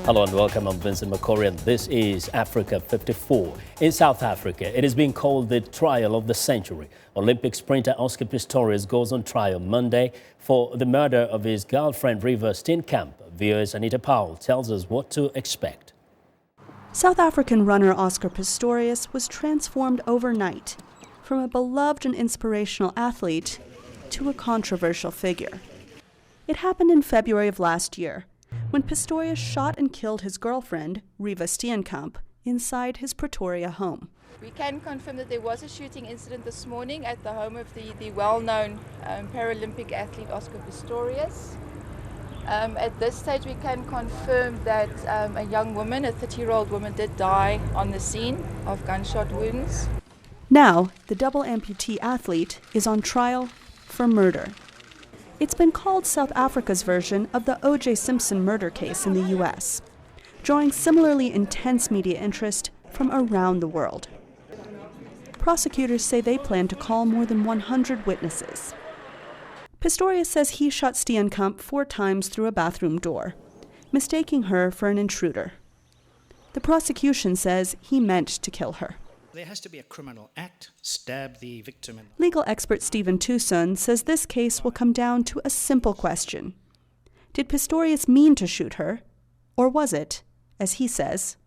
Hello and welcome. I'm Vincent Makori and this is Africa 54. In South Africa, it is being called the trial of the century. Olympic sprinter Oscar Pistorius goes on trial Monday for the murder of his girlfriend Reeva Steenkamp. VOA's Anita Powell tells us what to expect. South African runner Oscar Pistorius was transformed overnight from a beloved and inspirational athlete to a controversial figure. It happened in February of last year, when Pistorius shot and killed his girlfriend, Reeva Steenkamp, inside his Pretoria home. We can confirm that there was a shooting incident this morning at the home of the well-known Paralympic athlete Oscar Pistorius. At this stage, we can confirm that a young woman, a 30-year-old woman, did die on the scene of gunshot wounds. Now, the double amputee athlete is on trial for murder. It's been called South Africa's version of the O.J. Simpson murder case in the U.S., drawing similarly intense media interest from around the world. Prosecutors say they plan to call more than 100 witnesses. Pistorius says he shot Steenkamp 4 times through a bathroom door, mistaking her for an intruder. The prosecution says he meant to kill her. There has to be a criminal act, stab the victim. Legal expert Stephen Tucson says this case will come down to a simple question. Did Pistorius mean to shoot her, or was it, as he says,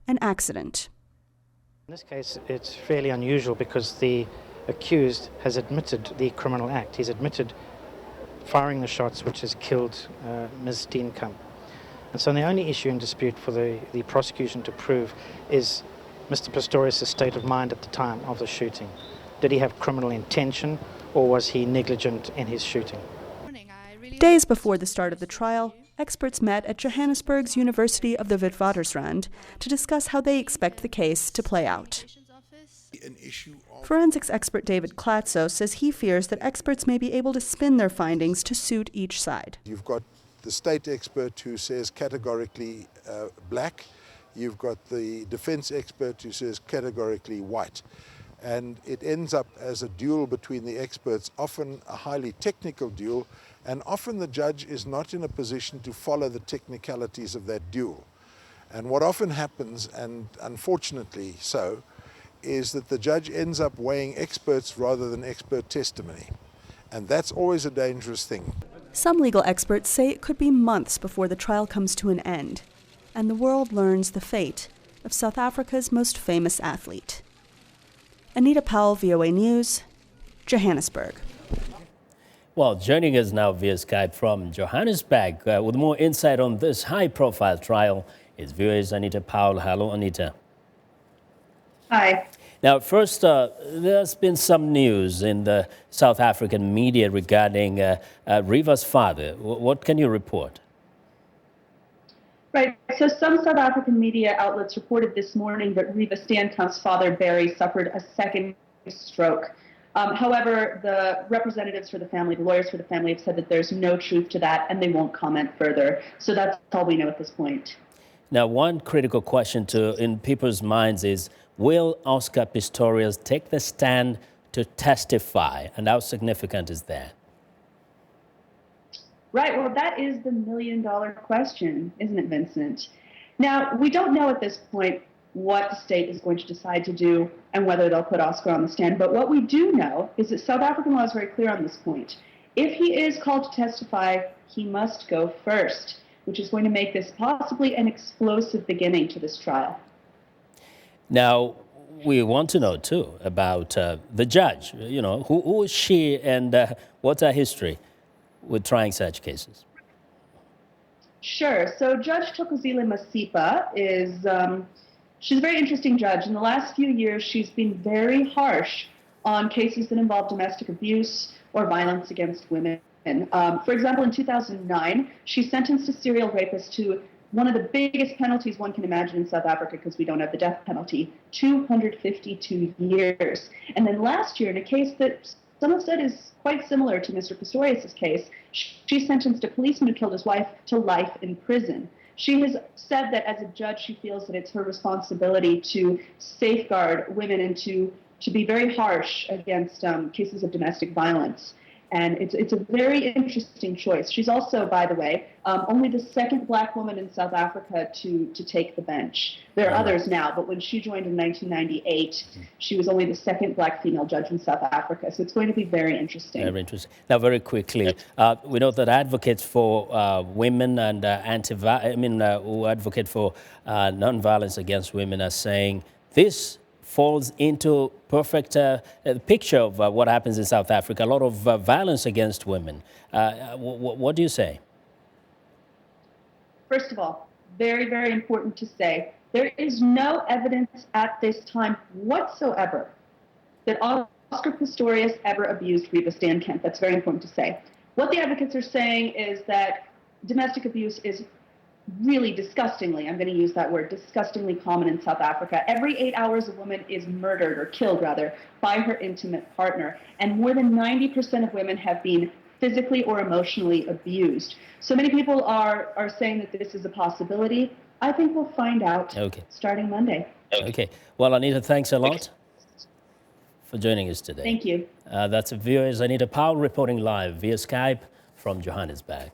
an accident? In this case, it's fairly unusual because the accused has admitted the criminal act. He's admitted firing the shots which has killed Ms. Steenkamp. And so the only issue in dispute for the prosecution to prove is Mr. Pistorius' state of mind at the time of the shooting. Did he have criminal intention, or was he negligent in his shooting? Days before the start of the trial, experts met at Johannesburg's University of the Witwatersrand to discuss how they expect the case to play out. Forensics expert David Klatzo says he fears that experts may be able to spin their findings to suit each side. You've got the state expert who says categorically black. You've got the defense expert who says categorically white. And it ends up as a duel between the experts, often a highly technical duel, and often the judge is not in a position to follow the technicalities of that duel. And what often happens, and unfortunately so, is that the judge ends up weighing experts rather than expert testimony. And that's always a dangerous thing. Some legal experts say it could be months before the trial comes to an end, and the world learns the fate of South Africa's most famous athlete. Anita Powell, VOA News, Johannesburg. Well, joining us now via Skype from Johannesburg with more insight on this high-profile trial is VOA's Anita Powell. Hello, Anita. Hi. Now, first, there's been some news in the South African media regarding Reeva's father. What can you report? Right. So some South African media outlets reported this morning that Reeva Steenkamp's father, Barry, suffered a second stroke. However, the representatives for the family, the lawyers for the family, have said that there's no truth to that and they won't comment further. So that's all we know at this point. Now, one critical question in people's minds is, will Oscar Pistorius take the stand to testify? And how significant is that? Right. Well, that is the million-dollar question, isn't it, Vincent? Now, we don't know at this point what the state is going to decide to do and whether they'll put Oscar on the stand. But what we do know is that South African law is very clear on this point. If he is called to testify, he must go first, which is going to make this possibly an explosive beginning to this trial. Now, we want to know, too, about the judge. You know, who is she and what's her history with trying such cases? Sure. So Judge Thokozile Masipa is, she's a very interesting judge. In the last few years, she's been very harsh on cases that involve domestic abuse or violence against women. For example, in 2009, she sentenced a serial rapist to one of the biggest penalties one can imagine in South Africa because we don't have the death penalty, 252 years. And then last year, in a case that some have said is quite similar to Mr. Pistorius' case, she sentenced a policeman who killed his wife to life in prison. She has said that as a judge, she feels that it's her responsibility to safeguard women and to be very harsh against cases of domestic violence. And it's a very interesting choice. She's also, by the way, only the second black woman in South Africa to take the bench. There are others now, but when she joined in 1998, she was only the second black female judge in South Africa. So it's going to be very interesting. Very interesting. Now, very quickly, we know that advocates for women and who advocate for non-violence against women are saying this falls into perfect picture of what happens in South Africa, a lot of violence against women. What do you say? First of all, very, very important to say, there is no evidence at this time whatsoever that Oscar Pistorius ever abused Reeva Steenkamp. That's very important to say. What the advocates are saying is that domestic abuse is really disgustingly, I'm going to use that word, disgustingly common in South Africa. Every 8 hours a woman is murdered, or killed rather, by her intimate partner. And more than 90% of women have been physically or emotionally abused. So many people are saying that this is a possibility. I think we'll find out starting Monday. Okay. Well, Anita, thanks a lot for joining us today. Thank you. That's viewers. Anita Powell reporting live via Skype from Johannesburg.